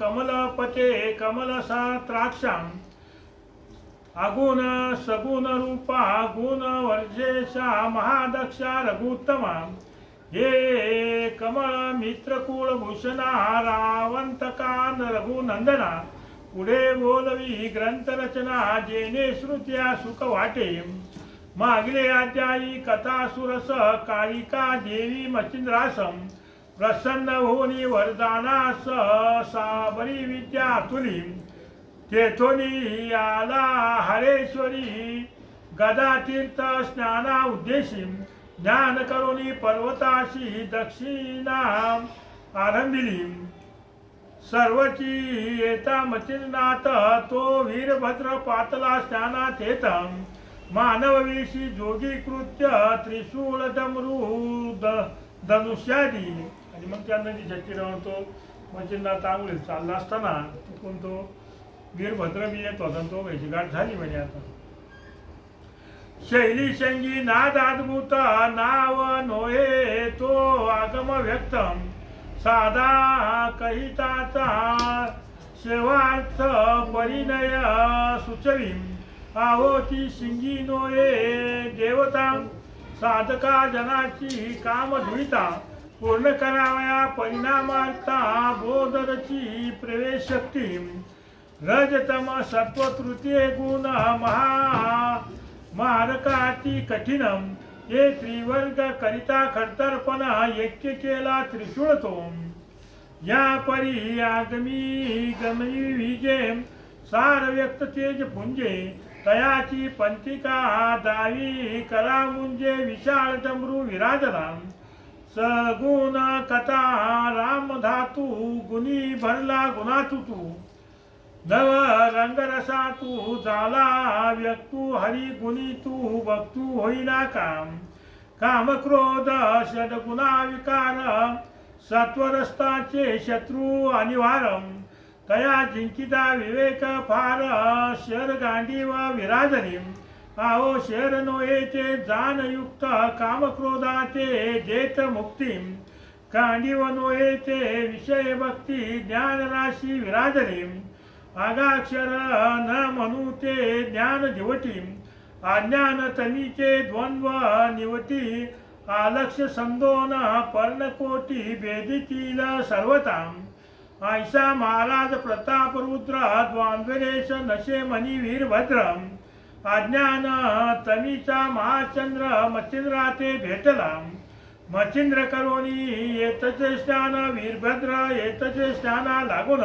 कमलपते कमलसात्राक्षां अगुण सगुण रूपा गुण वर्जेशा महादक्षा रघुत्तमा हे कमळ मित्रकुळ भूषणा रावंतकान रघुनंदना पुढे बोलवी ग्रंथरचना जेने श्रुत्या सुख वाटे मागले अध्यायी कथा सुरस कालिका देवी मचिंद्रासम प्रसन्न होनी वरदानास साबरी विद्या तुली तेथोनी आला हरेश्वरी गदा तीर्थ स्नाना उद्देशी ज्ञान करोनी पर्वताशी दक्षिणा आरंभिली सर्वची येता मचिंद्रनाथ तो वीरभद्र पातला स्नानात येत मानववेशी जोगी कृत्य त्रिशूळ डमरू धनुष्यादी आणि मग त्या नदी झटकीरावून तो मचिंद्रनाथ आंघोळीत चालला असताना तिकडून तो वीरभद्र बी येत होता तो व्हायची गाठ झाली म्हणजे आता शैली शंगी नाद अद्भुत नाव नोहे तो आगम व्यक्तम साधा कहिताचा शेवार्थ परिणय सुचवी आवती शिंगी नोहे देवता साधका जनाची काम धुईता पूर्ण करावया परिणामार्था बोधरची प्रवेश शक्ती रजतम सत्व तृतीय गुण मारकाती कठीणम हे त्रिवर्ग करिता खडतरपण ऐक्य केला त्रिशूळ तो या परी आगमी गमी विजे सार व्यक्त तेज पुंजे तयाची पंथिका दावी करा मुंजे विशाळ डमरू विराजला सगुण कथा राम धातू गुणी भरला गुणातू तू नव रंगरसा तू झाला व्यक्तू हरी गुणी तू भक्तू होईना काम क्रोध षडगुणा विकार सत्वरस्ताचे शत्रू अनिवारम तया जिंकिता विवेक फार शर गांडीव विराजनी आओ शर नोयेचे जानयुक्त कामक्रोधाचे देत मुक्ती गांडीव नोयेचे विषय भक्ती ज्ञान राशी विराजनी आगाक्षर न म्हणू ते ज्ञान दिवटी अज्ञान तमीचे द्वंद्व निवटी आलक्ष संदोन पर्णकोटी भेदितील सर्वता ऐसा महाराज प्रताप रुद्र द्वांद्वरेश नशे मनी वीरभद्र अज्ञान तमीचा महाचंद्र मचिंद्राते भेटला मचिंद्र करोनी येतचे स्नान वीरभद्र येतचे स्नाना लागून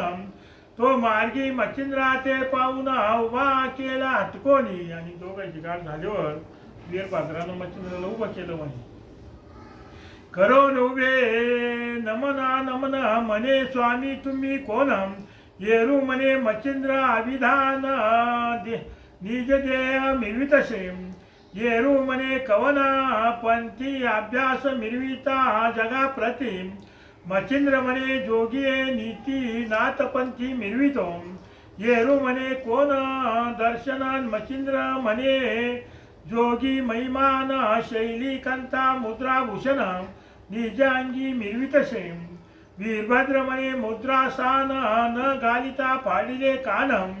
तो मार्गी मचिंद्राते पाहून उभा केला हटकोनी आणि दोघांची गाठ झाल्यावर वीरभद्रानं मचिंद्राला उभं केलं म्हणे करोन उभे नमना नमन म्हणे स्वामी तुम्ही कोण येरू म्हणे मचिंद्र अभिधान निज देह मिरवितसे येरू म्हणे कवना पंथी अभ्यास मिरविता जगा प्रती मचिंद्र म्हणे जोगिये नीती नाथपंथी मिरवितो येरू म्हणे कोण दर्शनान मचिंद्र म्हणे जोगी महिमान शैली कंता मुद्राभूषण निजांगी मिरवितसे वीरभद्र म्हणे मुद्रासान न घालिता पाडिले कानम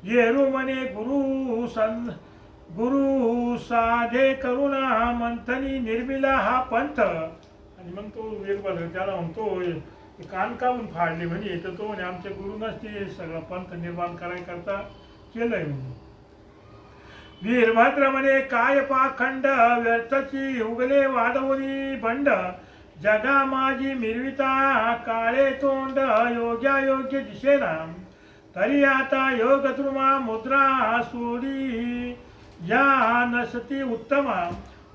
येरू म्हणे गुरु साधे करुणा मंथनी निर्मिला हा पंथ आणि मग तो वीरभद्र त्याला म्हणतो कान कामून फाडले म्हणजे तर तो म्हणे आमच्या गुरुनच ते सगळं पंथ निर्माण करायकरता केलंय म्हणे वीरभद्र म्हणे काय पाखंड व्यर्थची उगले वाढवणी बंड जगा माझी मिरविता काळे तोंड योग्यायोग्य दिशेना तरी आता योग द्रुमा मुद्रा सोडी या नसती उत्तमा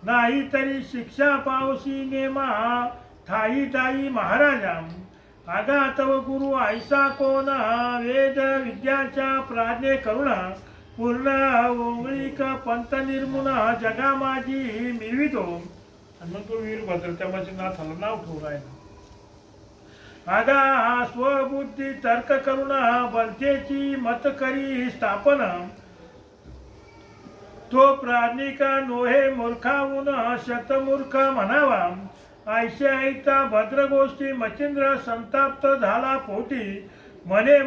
नाही तरी शिक्षा पावसी नेमा ठाई ठाई महाराजा आगा तव गुरु ऐसा कोण वेद विद्याच्या प्राज्ञे करुणा पूर्ण ओंगळीक पंथ निर्मुन जगा माझी मिळवितो आणि मग तो वीरभद्र त्या मचिंद्रनाथाला नाव ठेवून राहिला आगा स्वबुद्धी तर्क करुण बलतेची मत करी स्थापन तो प्राज्ञिक नोहे मूर्खाहून शतमूर्ख म्हणावा ऐशा ऐकता भद्र गोष्टी मचिंद्र संताप्त झाला पोटी म्हणे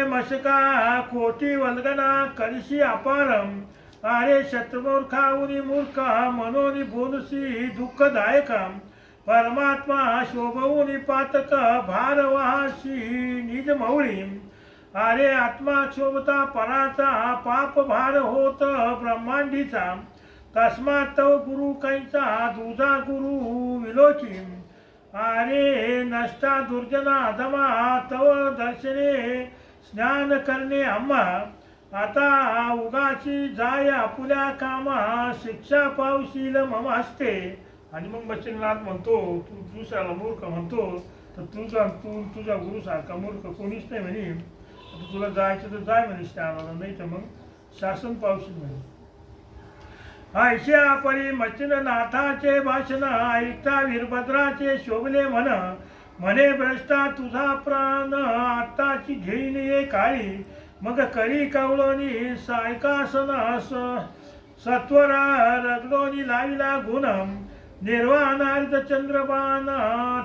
मशका कोटी वल्गना करशी अपारम. अरे शत्रुमूर्खाऊनी मूर्ख मनोनी बोलसी दुःखदायक. परमात्मा शोभवूनी पातक भार वाशी निज मौळी. अरे आत्मा क्षोभता पराचा पाप भार होत ब्रह्मांडीचा. तस्मात तव गुरु कैचा दुजा गुरु विलोकी. अरे नष्टा दुर्जना अधमा तव दर्शने स्नान करणे आम्हा. आता उगाची जाय आपुल्या कामा शिक्षा पावशील मम असते. आणि मग बच्चननाथ म्हणतो तू दुसऱ्याला मूर्ख म्हणतो तर तुझा गुरुसारखा मूर्ख कोणीच नाही म्हणे. आता तुला जायचं तर जाय म्हणे स्नानाला, नाही तर मग शासन पावशील म्हणे. ऐशा परी मच्छिंद्रनाथाचे भाषण ऐकता वीरभद्राचे शोभले म्हणे भ्रष्टा तुझा प्राण आत्ताची घेईन ये काळी. मग करी कवळोनी सायकासन सत्वरा रगडोनी लाविला गुणम. निर्वाणार्ध चंद्रबाण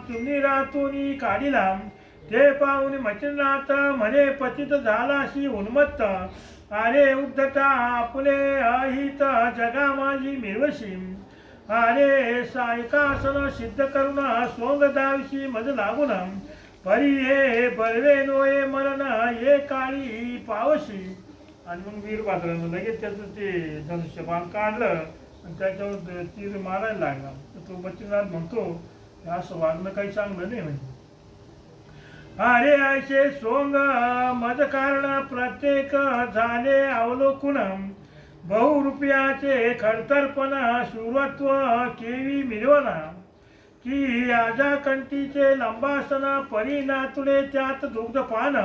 तुम्ही रातोनी काढिला. ते पाहून मच्छिंद्रनाथ म्हणे पतित झालाशी उन्मत्त. अरे उद्धटा आपुले अहित जगा माझी मिळवशी. अरे सायकासन सिद्ध करून सोंग दावशी मज लागून. परी हे बळवे नोये मरण ये काळी पावशी. आणि मग वीरभद्रानं लगेच त्याचं ते धनुष्यबाण काढलं आणि त्याच्यावर तीर मारायला लागला. तर तो बच्चननाथ म्हणतो असं वागणं काही चांगलं नाही म्हणजे. अरे ऐसे सोंग मज कारण प्रत्येक झाले अवलोकन. बहुरूपयाचे खडतरपण शूरत्व केवी मिळवना. की आजा कंठीचे लंबासन परिणातुडे त्यात दुग्धपान.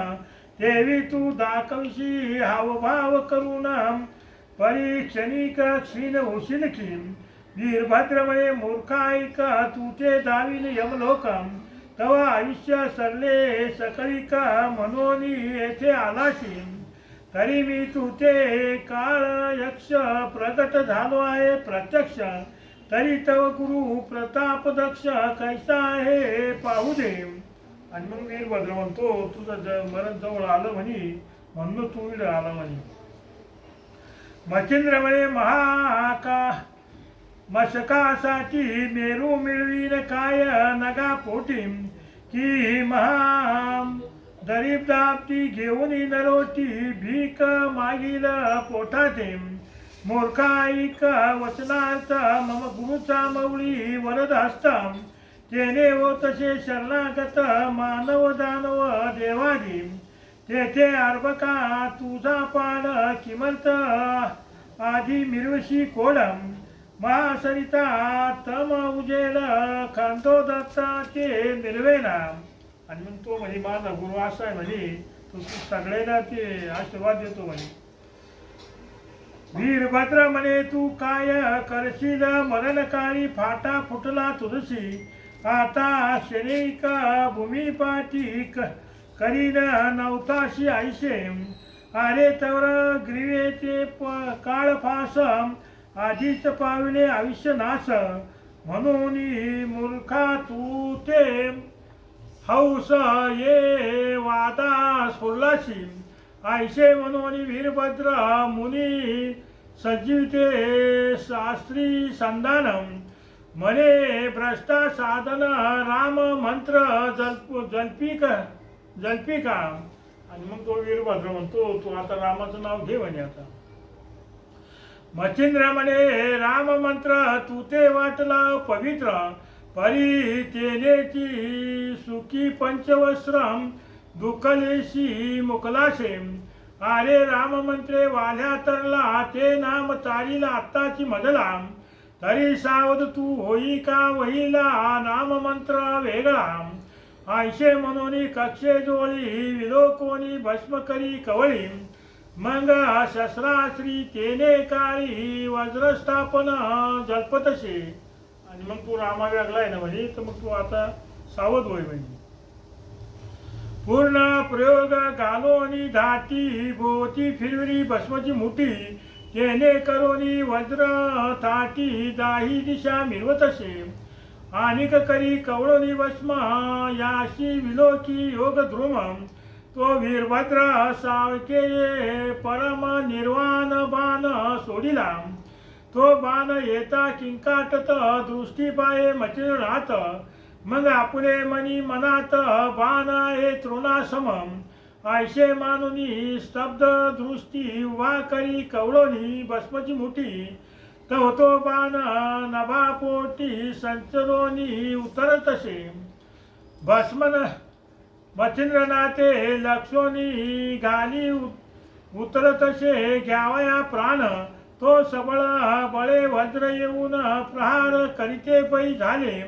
देवी तू दाखवशी हावभाव करून परीक्षणिक क्षीण होशील की. वीरभद्रमये मूर्खाईक तुते दाविन यमलोकम. तव आयुष्य सरले सकळिका म्हणून येथे आलाशी. तरी मी तुते काळ यक्ष प्रगट झालो आहे प्रत्यक्ष. तरी तव गुरु प्रताप दक्ष कैसा आहे पाहू दे. आणि मग वीरभद्र म्हणतो तुझं मरण जवळ आलं म्हणे म्हणून तू इड आला म्हणे. मच्छिंद्र म्हणे मशकासाठी मेरू मिळवीन काय नगा पोटी. की महा दरीबदाबती घेऊन नरोटी भीक मागील पोटाते. मूर्खाईक वचनार्थ मम गुरुचा मौळी वरद हस्ता. तेने हो तसे शरणागत मानव दानव देवादी. तेथे अर्भका तुझा पाड किमंत आधी मिरवशी कोडम. महासरिता तम उजेड खांदो दत्ताचे निर्वेना. आणि मग तो म्हणे माझा गुरु असा आहे म्हणे तो सगळ्यांना ते आशीर्वाद देतो म्हणे. वीरभद्र म्हणे तू काय करशील मरणकाळी फाटा फुटला तुझशी. आता शरीक भूमिपाठी करीन नवताशी आयशे. अरे तवर ग्रीवेचे काळ फास आधीच पाविले आयुष्य नाश. म्हणून मूर्खा तू ते हौस ये वादा सोडलाशी. आयशे म्हणून वीरभद्र मुनी सजीवते शास्त्री संधानम. म्हणे भ्रष्टा साधन राम मंत्र जल्पिका. आणि मग तो वीरभद्र म्हणतो तू आता रामाचं नाव घे म्हणे. आता मच्छिंद्र म्हणे राम मंत्र तू ते वाटला पवित्र. परी तेनेची सुखी पंचवस्त्रम दुःखलेशी मुकलाशे. अरे राम मंत्रे वाल्या तरला ते नाम तारीला आत्ताची मजला. तरी सावध तू होई का वहिला नाम मंत्र वेगळा. आयशे म्हणून कक्षे जोळी विलोकोनी भस्म करी कवळी. मग शस्त्राश्री तेने काळी वज्रस्थापन जल्पतशे. आणि मग तू रामा वेगळा आहे ना म्हणजे तर मग तू आता सावध होय म्हणजे. पूर्ण प्रयोग घालोनी धाटी भोवती फिरविली भस्मची मुठी. तेने करोनी वज्र थाटी दाही दिशा मिळवतसे. आणिक करी कवळोनी भस्म याशी विलोकी योग ध्रुम तो वीरभद्र सावके परम निर्वाण बाण सोडिला तो बाण येता किंकाटत दृष्टी पाये मचिरात मग आपुले मनी मनात बाण हे तृणासम आयशे मानुनी स्तब्ध दृष्टी उभा करी कवळोनी भस्मची मुठी तो बाण नभापोटी संचरोनी उतरतसे भस्मन मच्छिंद्रनाथे लक्षोनी घाली उतरतसे घ्यावया प्राण तो सबळ बळे वज्र येऊन प्रहार करीते पै झाले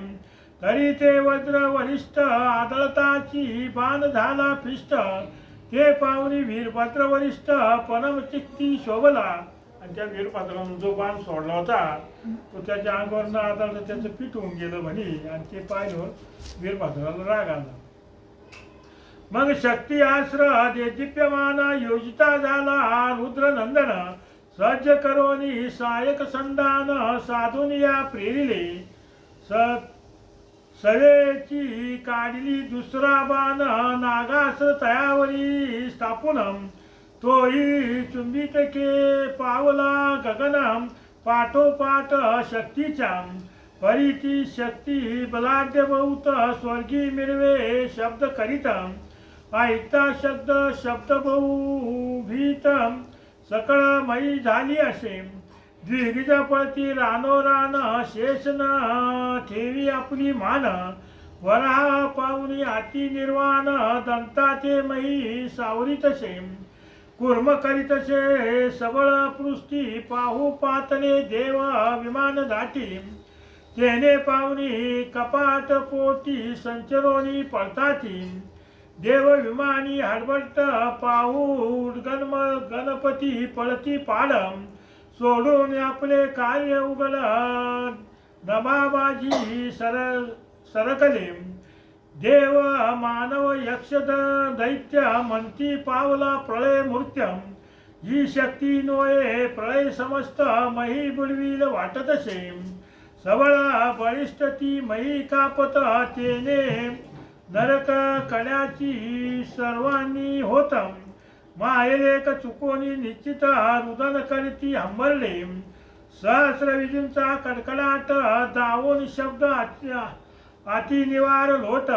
तरी ते वज्र वरिष्ठ आदळताची बाण झाला फिष्ट ते पाहुनी वीरभद्र वरिष्ठ परमचित्ती शोभला आणि त्या वीरभद्रानं जो बाण सोडला होता तो त्याच्या अंगावरनं आदळलं त्याचं पिटून गेलं म्हणे आणि ते पाहिलं वीरभद्राला राग आला मग शक्ती आश्र दिप्यमान योजिता झाला रुद्रनंदन सज्ज करोनी सायक संधान साधून या प्रेरिले सवेची काढली दुसरा बाण नागास तयावरी स्थापून तोही चुंबित के पावला गगन पाठोपाठ शक्तीच्या परीती शक्ती बलाढ्य बहुत स्वर्गी मिरवे शब्द करीत ऐकता शब्द बहु भीत सकळ मयी झाली असे द्विगिज पळती रानोरान शेष न ठेवी आपली मान वराह पाहुनी अति निर्वाण दंता ते मयी सावरी तसे कुर्म करीतसे सबळ पृष्ठी पाहू पातले देव विमान दाटी तेने पाहुनी कपाट पोटी संचरोनी पळताती देव विमानी हडबट पाहू गणपती पळती पाडम सोडून आपले कार्य उघड नभाबाजी सरकले देव मानव यक्ष दैत्य म्हणती पावला प्रळय मूर्त्यम ही शक्ती नोये प्रळय समस्त मही बुडविल वाटतसे सबळ बळिष्ठ ती मही कापत तेने नरक कड्याची सर्वांनी होतम मायलेक चुकोनी निश्चित रुदन करती हंबरले सहस्र विजूंचा कडकडाट दावून शब्द अति निवार लोट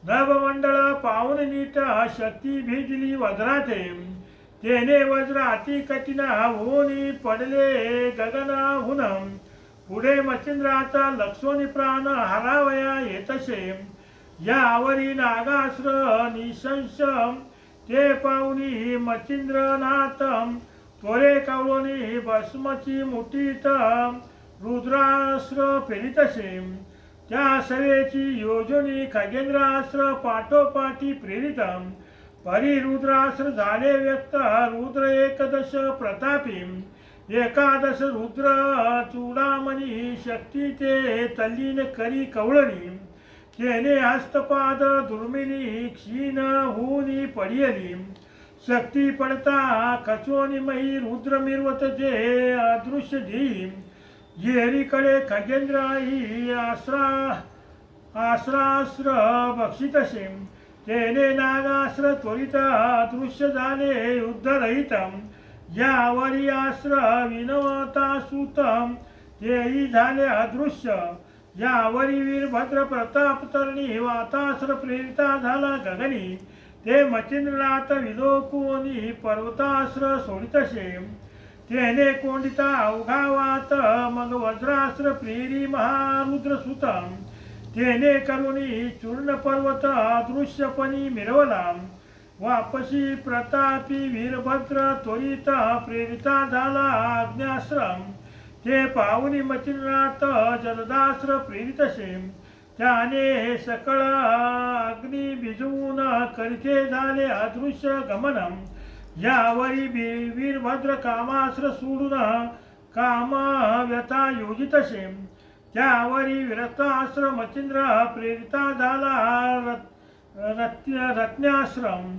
नभमंडळ पाहून नीट शक्ती भिजली वज्राते तेने वज्र अति कठीण होऊन पडले गगनाहून पुढे मच्छिंद्राचा लक्षोनी प्राण हरावया येतसे यावरी नागास्र निशंश ते पाहुनी मच्छिंद्रनाथ त्वरे कवळोनी भस्मची मुठीत रुद्रास्त्र फेरितसे त्या सवेची योजनी खगेंद्रास्त्र पाठोपाठी प्रेरित परिरुद्रास्त्र झाले व्यक्त रुद्र एकदश प्रतापी एकादश रुद्र चूडामणी शक्ती ते तल्लीन करी कवळणी तेने हस्तपाद दुर्मिनी क्षीण होऊनी पडियली शक्ती पडता कचोनी मही रुद्र मिरवत जे अदृश्य देई येरीकडे खगेंद्राही आश्रास्त्र बक्षितसे तेने नागास्त्र त्वरित अदृश्य झाले युद्धरहित यावरी अस्त्र विनवता सुतम तेही झाले अदृश्य यावरी वीरभद्र प्रताप तरणी वातास्त्र प्रेरिता झाला गगनी ते मच्छिंद्रनाथ विलोकोनी पर्वतास्त्र सोडितसे तेने कोंडिता अवघावात मग वज्रास्त्र प्रेरी महारुद्र सुतम तेने करुणी चूर्ण पर्वत अदृश्यपणी मिरवला वापसी प्रतापी वीरभद्र त्वरित प्रेरिता झाला आज्ञाश्रम ते पाहुनी मच्छिंद्रनाथ जलदास्त्र प्रेरितसे त्याने सकळ अग्नी भिजवून करिते झाले अदृश्य गमनम यावरी वीरभद्र कामास्त्र सोडून काम व्यथा योजितसे त्यावरी विरक्तास्त्र मच्छिंद्र प्रेरिता झाला रत्न्याश्रम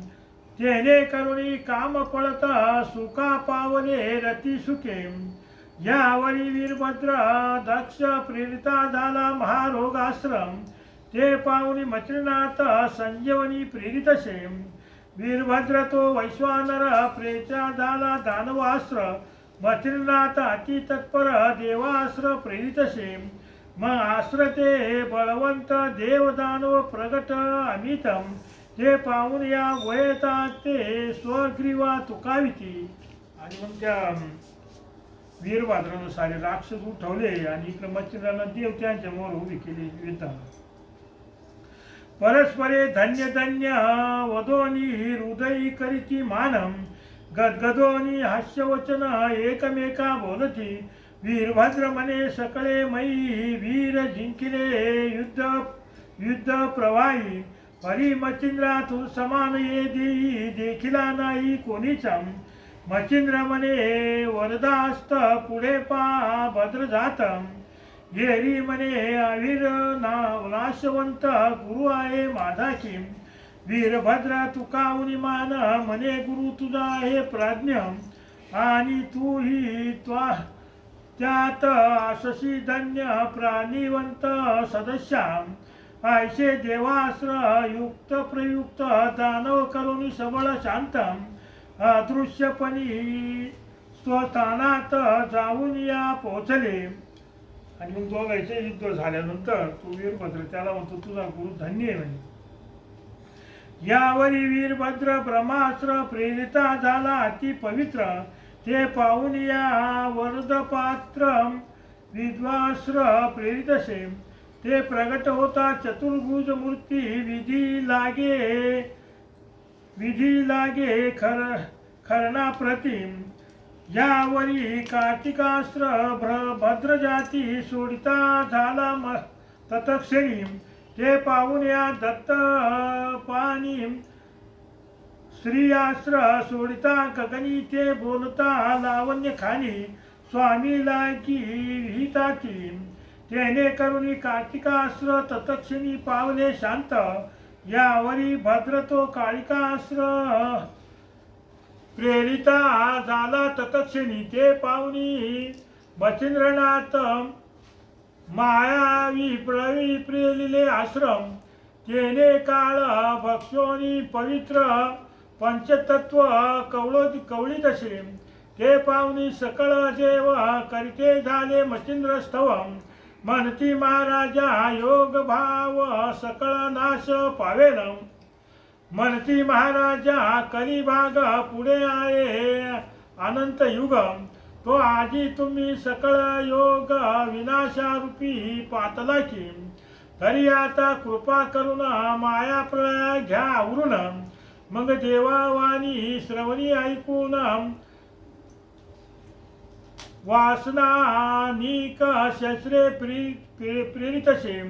तेने करुणी काम पळत सुखा पावले रती सुखे यावरी वीरभद्र दक्ष प्रेरिता झाला महारोगाश्रम, ते पाहुनी मचिंद्रनाथ संजीवनी प्रेरितसे. वीरभद्र तो वैश्वानर प्रेचा झाला दानवास्त्र, मचिंद्रनाथ अति तत्पर देवास्त्र प्रेरितसे. मग आस्त्र ते बळवंत देवदानव प्रगट अमितम, ते पाहून या वयता ते स्वग्रीवा तुकाविती. आणि मग त्या वीरभद्रानं सारे राक्षस उठवले आणि इकडे मच्छिंद्रानं देव त्यांच्या मोर उभी केली युद्धाला. परस्परे धन्य धन्य वदोनी हृदयी करीती मानम, गदगदोनी हास्यवचन एकमेका बोलती. वीरभद्र म्हणे सकळे मयी वीर जिंकिले युद्ध प्रवाही, परी मचिंद्रा तू समान ये देई देखिला नाही कोणीचा. मचिंद्र म्हणे वरदास्त पुढे पा भद्र जातम, येरी म्हणे अवीर नाशवंत गुरु आहे माझा की. वीरभद्र तुका मान म्हणे गुरु तुझा आहे प्राज्ञ, आणि तू ही त्यात आससी धन्य प्राणीवंत सदस्या. ऐसे देवास्त्र युक्त प्रयुक्त दानव करुणी सबळ शांतम, अदृश्यपणी स्वस्थानात जाऊन या पोचले. आणि मग दोघांचे युद्ध झाल्यानंतर तो वीरभद्र त्याला म्हणतो तुझा गुरु धन्य आहे म्हणे. यावरी वीरभद्र ब्रह्मास्त्र प्रेरिता झाला अति पवित्र, ते पाहून या वरदपात्र विद्वास्त्र प्रेरितसे. ते प्रगट होता चतुर्भुज मूर्ती, विधी लागे खरणा प्रतिम. यावरी कार्तिकास्त्र भद्रजाती सोडिता झाला तत्क्षणी, ते पाहून या दत्त पाणी स्त्रियास्त्र सोडिता गगनी. ते बोलता लावण्य खाणी स्वामीला की विहिताची. त्याने करुणी कार्तिकास्त्र तत्क्षणी पावले शांत. यावरी भद्र तो कालिकास्त्र प्रेरिता झाला तत्क्षणी, ते पाहुनी मचिंद्रनाथ मायावी प्रवी प्रेलिले आश्रम. तेने काळ भक्षोनी पवित्र पंचतत्व कवळीतसे. ते पाहुनी सकळ जेव करिते झाले मचिंद्र स्तवम. म्हणती महाराजा योग भाव सकळ नाश पावेल. म्हणती महाराजा कलिभाग पुढे आहे अनंत युग. तो आजी तुम्ही सकळ योग विनाशारूपी पातला की. तरी आता कृपा करून माया प्रळय घ्या आवरून. मग देवावाणी श्रवणी ऐकून वासनानिक शस्त्रे प्रेरितसे.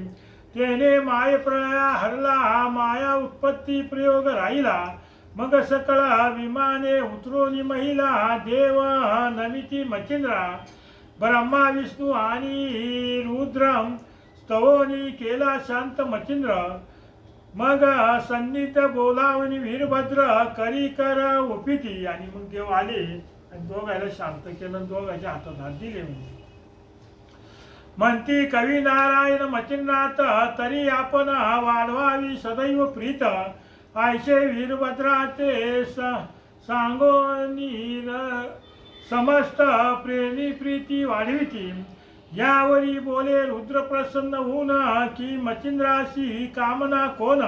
तेने माय प्रळया हरला माया उत्पत्ती प्रयोग राहिला. मग सकळ विमाने उतरून महिला देव नमिती मचिंद्रा. ब्रह्मा विष्णू आणि रुद्रम स्तवोनी केला शांत मचिंद्र. मग सन्निध बोलावणी वीरभद्र करी कर उपिती. आणि मग देव आले आणि दोघायला शांत केलं, दोघांच्या हातात हात दिले. म्हणती कवी नारायण मचिंद्रनाथ तरी आपण वाढवावी सदैव प्रीत. ऐसे वीरभद्राचे सांगोनी समस्त प्रीती वाढविती. यावरी बोले रुद्र प्रसन्न होऊन की मचिंद्राशी कामना कोण.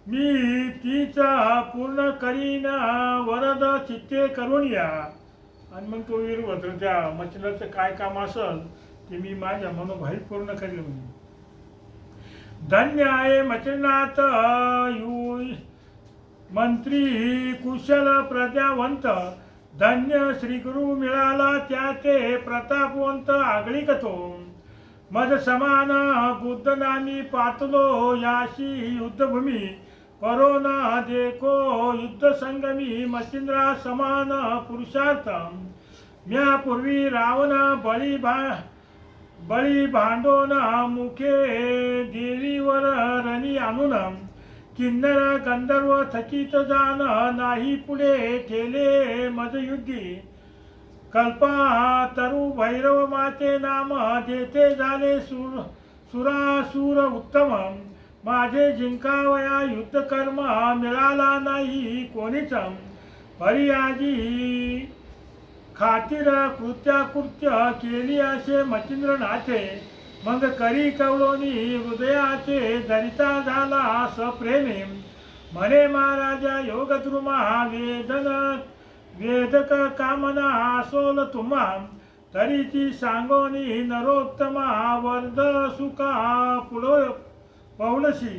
मी तीच पूर्ण करीन वरद चित्ते करून या. आणि मग तो वीरभद्र त्या मचिंद्राचं काय काम असेल ते मी माझ्या मनोभावी पूर्ण करेल म्हणजे. धन्य आहे मचिंद्रनाथ मंत्री कुशल प्रजावंत. धन्य श्री गुरु मिळाला त्याचे प्रतापवंत आगळिक तो. मद समान बुद्ध नामी पातलो याशी युद्धभूमी. परोन देखो युद्ध संगमी मचिंद्रा समान पुरुषार्थ. म्या पूर्वी रावण बळी भांडोन मुखे देवीवर रणी आणून. किन्नर गंधर्व थकीत जाण नाही पुढे ठेले मदयुद्धी. कल्पातरू भैरव माते नाम जेथे झाले सुरासुर उत्तम माझे जिंकावया युद्ध कर्म मिळाला नाही कोणीच परियाजी खातीर कृत्याकृत्य केली असे मच्छिंद्र नाथे मग करी कवलोनी हृदयाचे दरिता झाला सप्रेमी म्हणे महाराजा योगद्रुमा वेदक कामना असोल तुम्हा तरी ती सांगोनी नरोत्तमा वर्ध सुका पवलशी.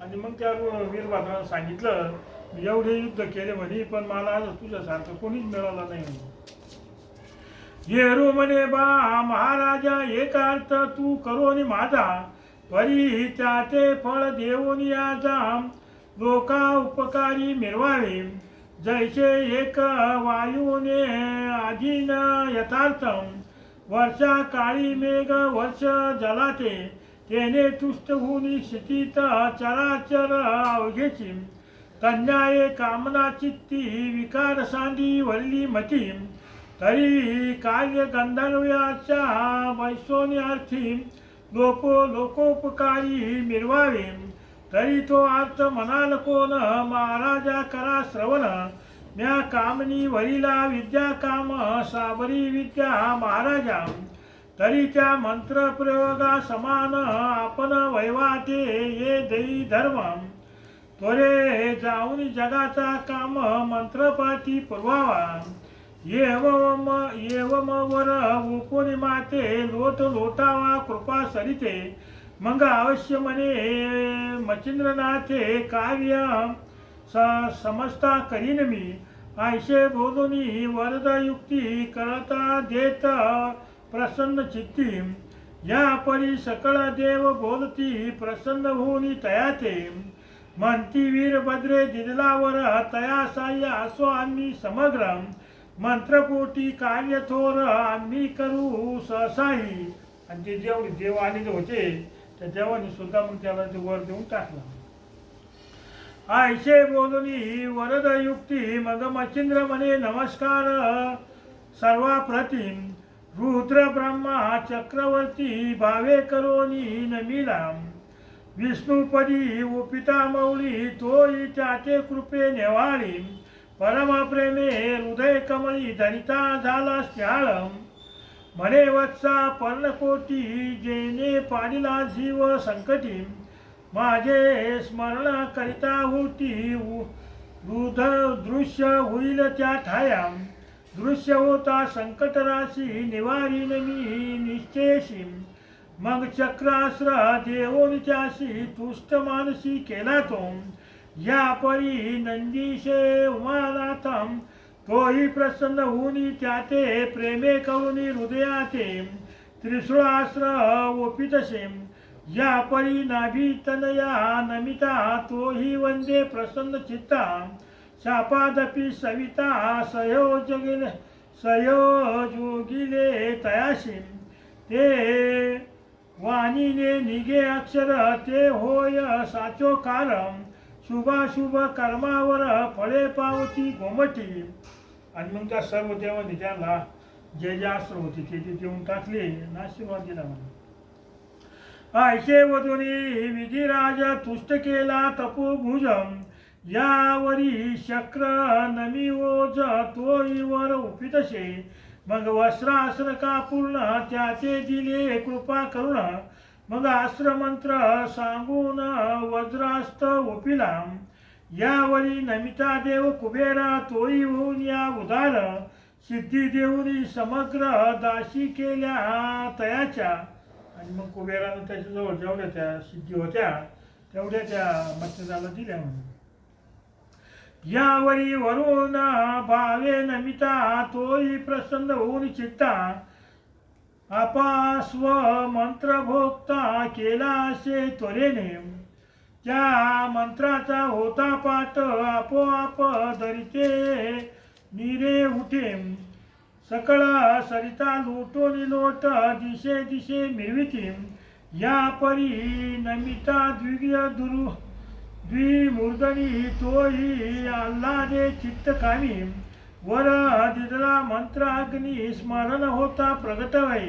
आणि मग त्या वीरभद्रानं सांगितलं मी एवढे युद्ध केले म्हणे पण मला आज तुझ्यासारखं कोणीच मिळाला नाही म्हणे. येरू म्हणे बा महाराजा एक अर्थ तू करोनी माझा परी त्याचे फळ देऊन याचा लोका उपकारी मिळवावे जैसे एक वायूने आधीन यथार्थम वर्षा काळी मेघ वर्ष जलाते तेने तुष्ट होऊन स्थितीत चराचर अवघेची कन्याये कामना चित्ती विकार सांडी वरली मती तरी कार्य गंधर्वयाच्या वैसोन्यार्थी लोकोपकारी मिरवावे तरी तो अर्थ म्हणाल कोण महाराजा करा श्रवण म्या कामनी वरीला विद्या काम साबरी विद्या महाराजा तरी त्या मंत्र प्रयोगा समान आपण वैवाटे ये देई धर्म त्वरे जाऊन जगाचा काम मंत्रपाठी पुरवावा येवम वर उपोनी माते लोट लोटावा कृपा सरिते मग अवश्य म्हणे मच्छिंद्रनाथे कार्य समजता करीन मी ऐशे बोलूनी वरदयुक्ती करता देत प्रसन्न चित्ती या परी सकळ देव बोलती प्रसन्न होऊनी तयाते म्हणती वीरभद्रे दिदलावर तया साह्य असो आम्ही समग्र मंत्रपोटी कार्य थोर आम्ही करू सहसाही. आणि ते जेवढे देव आलेले होते त्या देवाने सुद्धा मग त्याला ते वर देऊन टाकला. आयशे बोलूनी वरदयुक्ती मग मच्छिंद्र म्हणे नमस्कार सर्वाप्रतिम रुद्र ब्रह्मा चक्रवर्ती भावे करोनी नमिला विष्णुपदी उपिता मौली तोही त्याचे कृपे नेवाळी परमप्रेमे हृदय कमळी धरिता झाला स्याळ म्हणे वत्सा पर्णकोटी जेने पाडिला जीव संकटी माझे स्मरण करिता होती वृद्ध दृश्य होईल त्या ठाया दृश्य होता संकट राशी निवारीन मी निश्चयशी मग चक्रास्त्र देवोन त्याशी तुष्ट मानसी केला तो या परी नंदीशे उमानाथम तोही प्रसन्न होऊनी त्याते प्रेमे करुणी हृदयाते त्रिशूळास्त्र ओपितसे या परी नाभी तनया नमिता तोही वंदे प्रसन्न चित्ता शापादपी सविता सयोजोगिले तयाशी ते वाणीने निगे अक्षर ते होय साचो कारम शुभाशुभ कर्मावर फळे पावती गोमटी. आणि मग त्या सर्व देवांनी त्याला जे जे अस्त्र होते ते देऊन टाकले आणि आशीर्वाद दिला म्हणा. ऐशे वधुनी विधिराज तुष्ट केला तपोभुजम यावरी शक्र नमिओज तोईवर उपितशे मग वस्त्रास्त्र का पूर्ण त्याचे दिले कृपा करुण मग आश्रमंत्र सांगून वज्रास्त ओपिला यावरी नमिता देव कुबेरा तोई होऊन या उदार सिद्धी देऊनी समग्र दाशी केल्या तयाच्या. आणि मग कुबेरानं त्याच्याजवळ जेवढ्या त्या सिद्धी होत्या तेवढ्या त्या मच्छिंद्राला दिल्या म्हणून. यावरी वरून भावे नमिता तोही प्रसन्न होऊन चित्ता आपा स्व मंत्र भोगता केला असे त्वरेने त्या मंत्राचा होता पाठ आपोआप दरिते निरे उठे सकळ सरिता लोटोनी लोट दिशे दिशे मिरविती या परी नमिता द्विमूर्धनी तोही आल्हादे चित्त कामी वर दिदला मंत्र अग्नी स्मरण होता प्रगट वै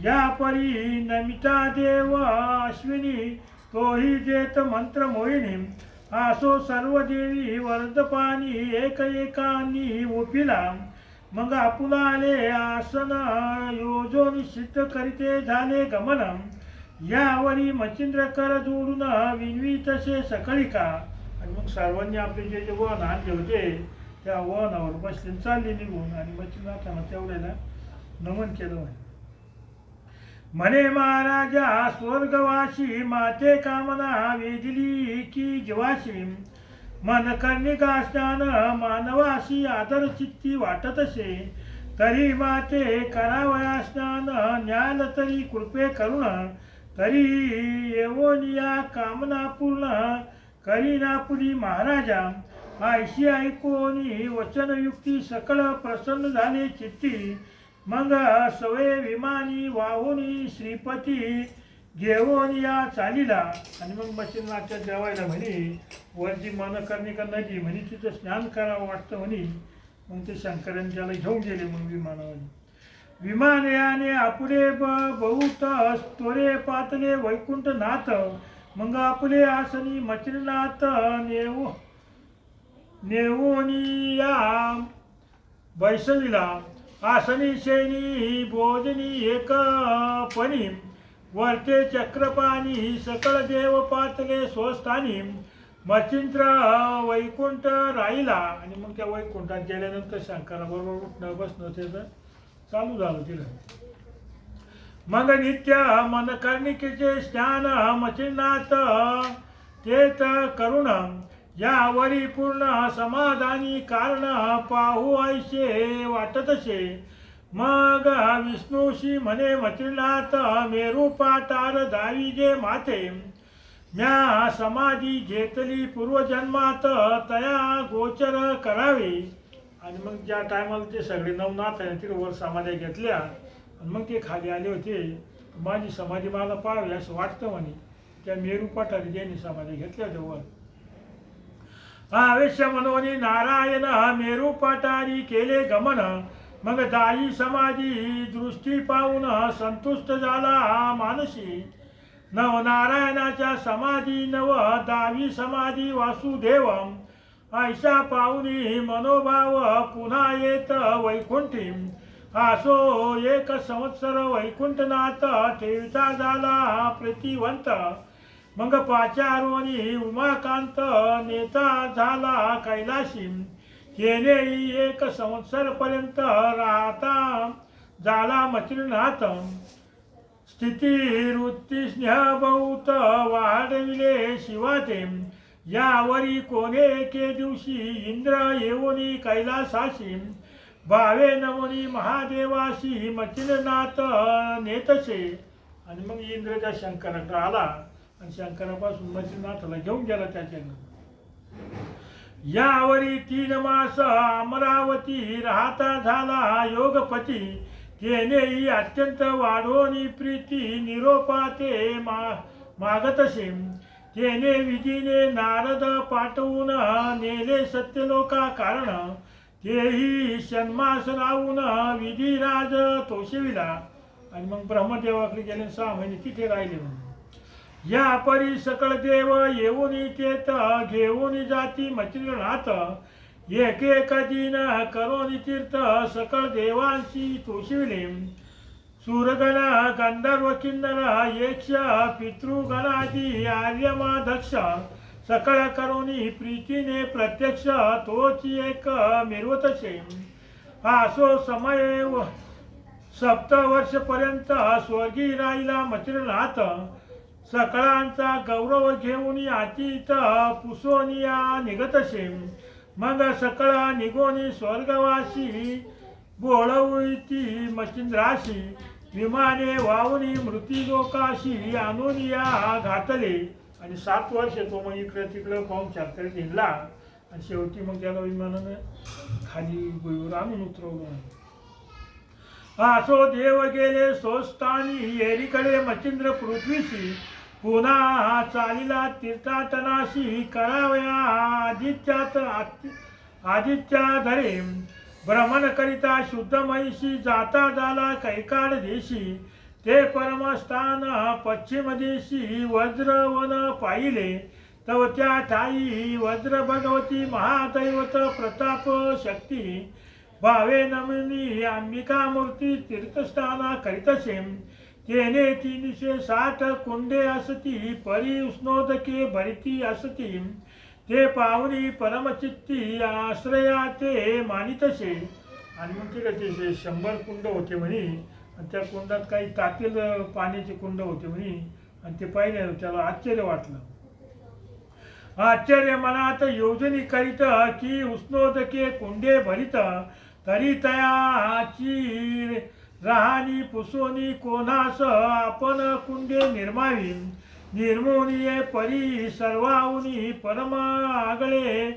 या परी नमिता देव अश्विनी तोही देत मंत्र मोहिनी आसो सर्व देवी वरदपानी एक एकानी ओपिला मग आपुला आले आसन योजून सिद्ध करीते झाले गमन यावरी मच्छिंद्र कर जोडून विनवी तसे सकळिका. आणि मग सर्वांनी आपले जे जे वन आणले होते त्या वनावर बसले चालले निघून आणि मच्छिंद्रनाथांना तेवढ्याला नमन केलं. म्हणे महाराजा स्वर्गवासी माते कामना वेदिली की जीवाशी मन कर्णिका स्नान मानवाशी आदर चित्ती वाटतसे तरी माते करावया स्नान न्याल तरी कृपे करुण तरी येवोनिया कामना पूर्ण करीना पुरी महाराजा. आयशी ऐकोनी वचनयुक्ती सकळ प्रसन्न झाले चित्ती मग सवे विमानी वाहुनी श्रीपती घेऊन या चालीला. आणि मग मच्छिंद्रनाथच्या देवायला म्हणे वरची मनकर्णिका नदी म्हणे तिथं स्नान करावं वाटतं म्हणे. मग ते शंकरांनी त्याला घेऊन गेले मग विमान याने आपुले बहुत तोरे पातले वैकुंठ नाथ मग आपले आसनी मच्छिंद्रनाथ नेवोनिया बैसविला. आसनी शैनी बोजनी एक पणी वरते चक्रपाणी सकळ देव पातले स्वस्थानी मच्छिंद्र वैकुंठ राहिला. आणि मग त्या वैकुंठात गेल्यानंतर शंकराबरोबर उठणं बसणं त्याचं चालू झालं तिला. मग नित्य मनकर्णिकेचे स्नान मच्छिंद्रनाथ तेत करुण यावरी पूर्ण समाधानी कारण पाहू ऐसे वाटतसे. मग विष्णूशी म्हणे मच्छिंद्रनाथ मेरू पाटार दावी जे माते म्या समाधी घेतली पूर्वजन्मात तया गोचर करावे. आणि मग ज्या टायमाला ते सगळे नवनाथ आहे तिथे वर समाध्या घेतल्या आणि मग ते खाली आले होते माझी समाधी मला पाहावी असं वाटतं म्हणे. त्या मेरू पाठारी ज्यांनी समाधी घेतल्या होत्या वर आवेश मनोनी नारायण मेरू पाटारी केले गमन मग दाई समाधी दृष्टी पाहून संतुष्ट झाला मानसी. नवनारायणाच्या समाधी नव दावी समाधी वासुदेव ऐशा पाहुनी मनोभाव पुन्हा येत वैकुंठी. आसो एक संवत्सर वैकुंठनाथ ठेविता झाला प्रतिवंत मग पाचारोनी उमाकांत नेता झाला कैलाशी. येणे एक संवत्सर पर्यंत राहता झाला मच्छिंद्रनाथ. स्थिती वृत्ती स्नेह बहुत वाढविले शिवाते यावरी कोणे एके दिवशी इंद्र येऊनी कैलासाशी भावे नवनी महादेवाशी मच्छिंद्रनाथ नेतसे. आणि मग इंद्र त्या शंकराकडे आला आणि शंकरापासून मच्छिंद्रनाथाला घेऊन गेला त्याच्याकडे. यावरी 3 मास अमरावती राहता झाला योगपती. तेनेही अत्यंत वाढवणी प्रीती निरोपाते मागतसे. तेने विधीने नारद पाठवून नेले सत्यलोका कारण तेही षण्मास राहून विधिराज तोषविला. आणि मग ब्रह्मदेवाकडे गेले 6 महिने तिथे राहिले. या परी सकळ देव येऊन तेत घेऊन जाती मच्छिंद्रनाथ. एक एक दिन करोनी तीर्थ सकळ देवांशी तोषविले. सूरगण गंधर्व किन्नर यक्ष पितृगणादी आर्यमादक्ष सकळ करोनी प्रीतीने प्रत्यक्ष तोची एक मिरवतसे. आसो समय 7 वर्षपर्यंत स्वर्गी राहिला मच्छिंद्रनाथ. सकळांचा गौरव घेऊन अतीत पुसोनिया निघतसे. मग सकळ निघोनी स्वर्गवासी बोळवती मच्छिंद्राशी. विमाने वाहुनी मृत्यूलोकाशी आणून या घातले. आणि 7 वर्ष तो मग इकडं तिकडं पाहुणचार करीत हिंडला आणि शेवटी मग त्याला विमानानं खाली भुईवर आणून उतरवलं. आसो देव गेले स्वस्थानी एरीकडे मच्छिंद्र पृथ्वीशी. पुन्हा चालीला तीर्थाटनाशी करावया आदित्या धरे. भ्रमण करिता शुद्ध महिषी जाता झाला कैकाड देशी ते परमस्थान पश्चिम देशी वज्रवन पाहिले तव त्या ठाई वज्र भगवती महादैवत प्रताप शक्ती भावे नमिनी अंबिका मूर्ती तीर्थस्थाना करीतसे तेने 360 कुंडे असती परी उष्णोदके भरिती असती ते पावनी परमचित्ती आश्रया ते मानितसे. आणि मग ते 100 कुंड होते म्हणे आणि त्या कुंडात काही तापील पाण्याचे कुंड होते म्हणे आणि ते पाहिलं त्याला आश्चर्य वाटलं. आश्चर्य मनात योजनी करीत की उष्णोदके कुंडे भरित तरी तयाची राहानी पुसोनी कोणास आपण कुंडे निर्मावी निर्मोनिये परी सर्वाहुनी परम आगळे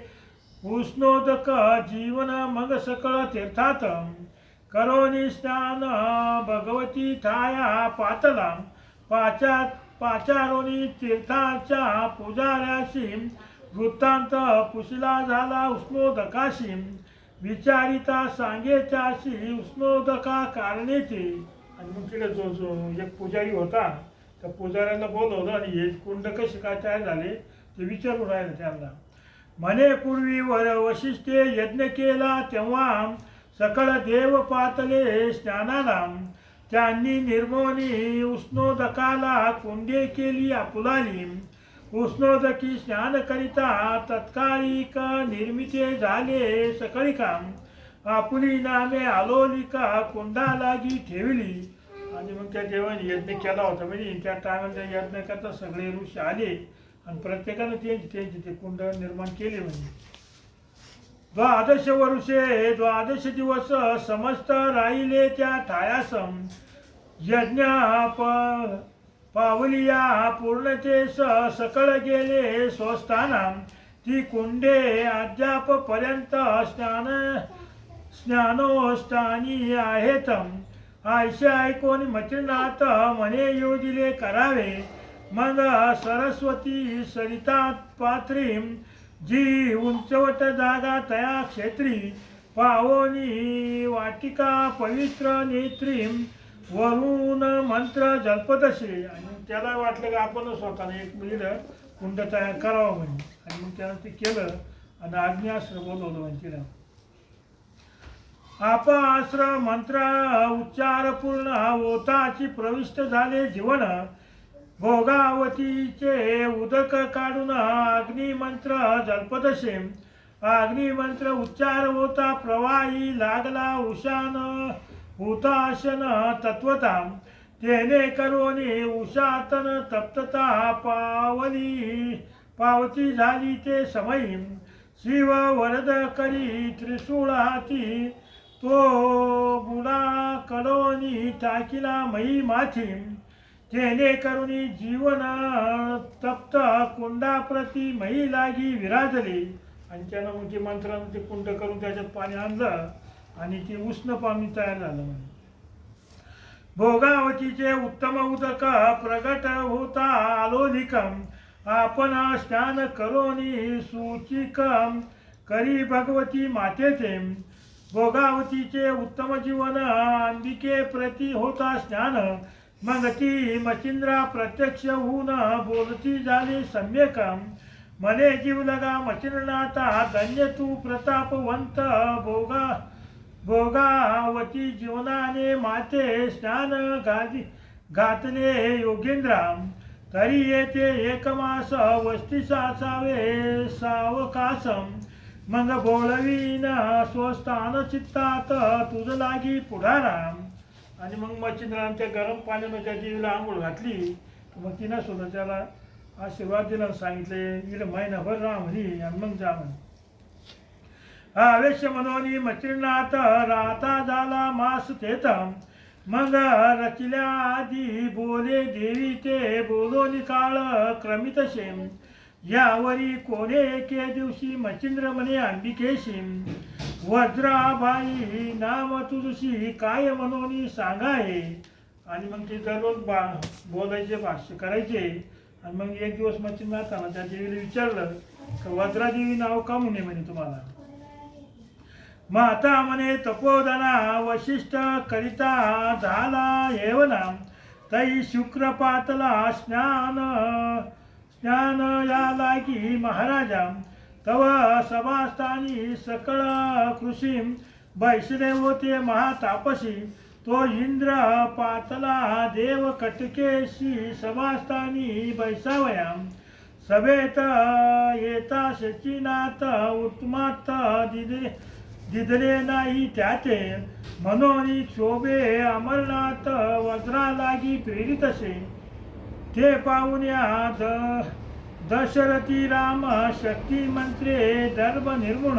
उष्णोदक जीवन मग सकळ तीर्थात करोनी स्नान भगवती ठाया पातला पाचारोनी तीर्थाच्या पुजाऱ्याशी वृत्तांत पुसला झाला उष्णोदकाशी विचारिता सांगे त्याशी उष्णोदका कारणे. आणि मग तिला जो एक पुजारी होता त्या पुजाऱ्याला बोलवलं आणि हे कुंड कसे काय तयार झाले ते विचारून राहिलं त्यांना. म्हणे पूर्वी वशिष्ठे यज्ञ केला तेव्हा सकळ देव पातले स्नानाला त्यांनी निर्मोनी उष्णोदकाला कुंडे केली आपुलाली उष्णोदकी स्नान करिता तत्कालिक निर्मिते झाले सकळिका आपुली नामे आलोलिका कुंडा लागी ठेवली. आणि मग त्या देवाने यज्ञ केला होता म्हणजे त्या टायमाला यज्ञ करता सगळे ऋषी आले आणि प्रत्येकानं त्यांचे ते कुंड निर्माण केले. म्हणजे 12 वर्षे 12 दिवस समस्त राहिले त्या ठायासम यज्ञ पावलिया पूर्णतेस सकळ गेले स्वस्थाना ती कुंडे अद्याप पर्यंत स्नानोस्थानी आहेत. आयशे ऐकून मचिनाथ म्हणे योजिले करावे मग सरस्वती सरितात पात्री जी उंचवट जागा तया क्षेत्री पावनी वाटिका पवित्र नेत्री वरून मंत्र जल्पतसे. आणि त्याला वाटलं की आपण स्वतःने एक मिळलं कुंड तयार करावं म्हणजे आणि मग त्यानं ते केलं आणि आज्ञास्त्र बोलवलं म्हणजे तिला आपास्त्र मंत्र उच्चार पूर्ण ओताची प्रविष्ट झाले जीवन भोगावतीचे उदक काढून अग्निमंत्र जल्पतसे. अग्निमंत्र उच्चार होता प्रवाही लागला उशान हुताशन तत्वता तेने करोनी उशातन तप्तता पावती झाली ते समयी शिव वरद करी त्रिशूळाती तो बुडा कडोनी टाकिला मई माथी तेने करुणी जीवन तप्त कुंडाप्रती मई लागी विराजली. आणि त्यानं मग ते मंत्रानं ते कुंड करून त्याच्यात पाणी आणलं आणि ते उष्ण पाणी तयार झालं. म्हणजे भोगावतीचे उत्तम उदक प्रगट होता आलोलिकम आपण स्नान करोनी सूचिकम करी भगवती मातेचे भोगावतीचे उत्तम जीवन अंबिके प्रती होता स्नान मग ती मचिंद्रा प्रत्यक्ष होऊन बोलती झाली सम्यक म्हणे जीव लगा मचिंद्रनाथा धन्य तू प्रतापवंत भोगावती जीवनाने माते स्नान घातले योगेंद्रा तरी येथे एक मास वस्तीस असावे सावकासम मग बोलवीन स्वस्थान चित्तात तुझ लागी पुढाराम. आणि मग मच्छिंद्राने त्या गरम पाण्यानं त्या देवीला आंघोळ घातली मग तिनं सुद्धा त्याला आशीर्वाद दिला सांगितले इकडे महिनाभर राहा म्हणे आणि मग जा म्हणे. आवेश मनोनी मच्छिंद्रनाथ राहता झाला मास तेथ मग रचिल्या आधी बोले देवी ते बोलोनी काळ क्रमितशे यावरी कोणे एके दिवशी मच्छिंद्र म्हणे अंबिकेशी वज्राबाई नाम तुझशी काय म्हणून सांगाये. आणि मग ते दररोज बोलायचे भाष्य करायचे. आणि मग एक दिवस मच्छिंद्रनाथाला त्या देवीला विचारलं का वज्रादेवी नाव का म्हणे तुम्हाला. माता म्हणे तपोधना वशिष्ठ करिता झाला येवना तई शुक्रपातला स्नान या लागी महाराजा तव सभास्थानी सकळ कृषी बैसले होते महातापसी तो इंद्र पातला देव कटकेशी सभास्थानी बैसावया सभेत येता सचिनात उत्तमात दिदले नाही त्याचे म्हणून शोभे अमरनाथ वज्रा लागी प्रेरित असे ते पाहुण्या दशरथी राम शक्ती मंत्रे दर्भ निर्गुण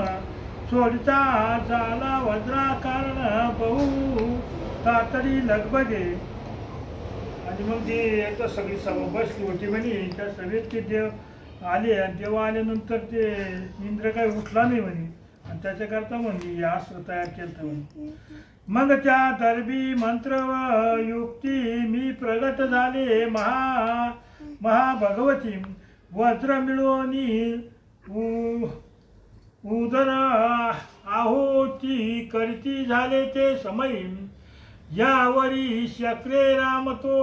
सोडता झाला वज्रा कारण बहु तातडी लगबगे. आणि मग ते एकदा सगळी सभा बसली होती म्हणे. त्या सभेत ते देव आले आणि देव आल्यानंतर ते इंद्र काही उठला नाही म्हणे आणि त्याच्याकरता म्हणजे अस्त्र तयार केलं म्हणे. मग त्या दर्भी मंत्र व युक्ती मी प्रगट झाले महाभगवती वज्र मिळवणी उदर आहोती करती झाले ते समय यावरी शक्रे राम तो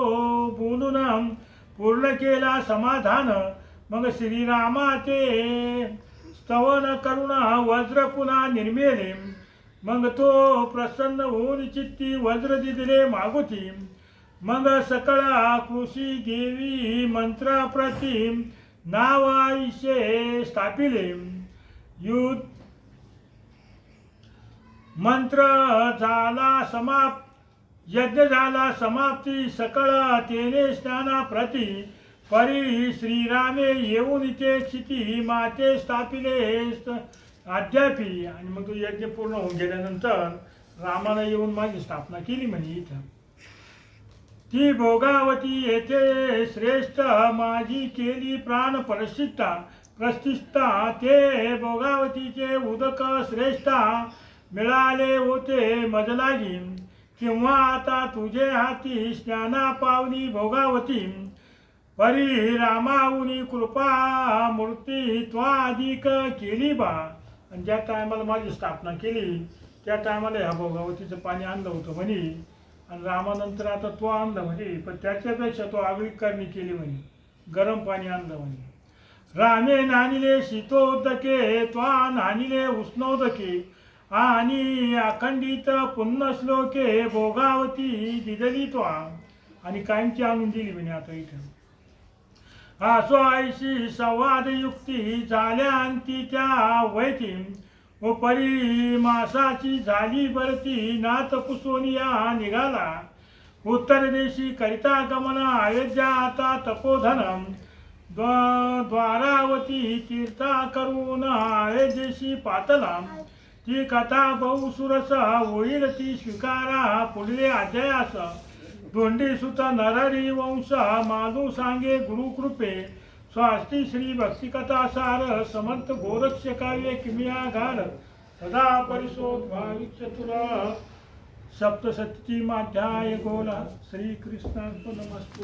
बोलून पूर्ण केला समाधान. मग श्रीरामाचे स्तवन करुण वज्र पुन्हा निर्मिले. मग तो प्रसन्न होऊन चित्ती वज्र दिदले मागुती. मग सकळा कृषी देवी मंत्र प्रति नाव आयुष्ये स्थापिले. युद्ध मंत्र झाला समाप्त यज्ञ झाला समाप्ती सकळ तेने स्नाना प्रति परी श्रीरामे येऊन इथे क्षिती माते स्थापिले अद्यापी. आणि मग तो यज्ञ पूर्ण होऊन गेल्यानंतर रामाने येऊन माझी स्थापना केली म्हणे इथं. ती भोगावती येथे श्रेष्ठ माझी केली प्राण प्रतिष्ठा ते भोगावतीचे उदक श्रेष्ठा मिळाले होते मजलागी. किंवा आता तुझे हाती स्नाना पावनी भोगावती परी रामाऊनी कृपा मूर्ती त्वा अधिक केली बा. आणि ज्या टायमाला माझी स्थापना केली त्या टायमाला ह्या भोगावतीचं पाणी आणलं होतं म्हणे आणि रामानंतर आता तो आणलं म्हणे. पण त्याच्यापेक्षा तो आगळी करणी केली म्हणे गरम पाणी आणलं म्हणे. रामे नानिले शीतोदके त्वा नानिले उष्णोदके आणि अखंडित पुन्हा श्लोके भोगावती दिदली त्वा. आणि कायमची आणून दिली म्हणे. आता इथं आसो आयशी संवाद युक्ती झाल्या अंती त्या वैती व परी मासाची झाली भरती नाथ पुसोनिया निघाला. उत्तर देशी करिता गमन अयोध्या आता तपोधन द्वारावती तीर्था करून अयोध्येशी पातला. ती कथा बहुसुरस होईल ती स्वीकारा पुढले अध्यायास. दोंडी सुत नरहरी वंश माधू सांगे गुरुकृपे स्वास्ती श्री भक्तिकथा सार समर्थ गोरक्ष काव्य किमिया घाल सदा परिशोध भाविक चतुरा सप्तशती माध्याय गोला. श्री कृष्णार्पणमस्तु.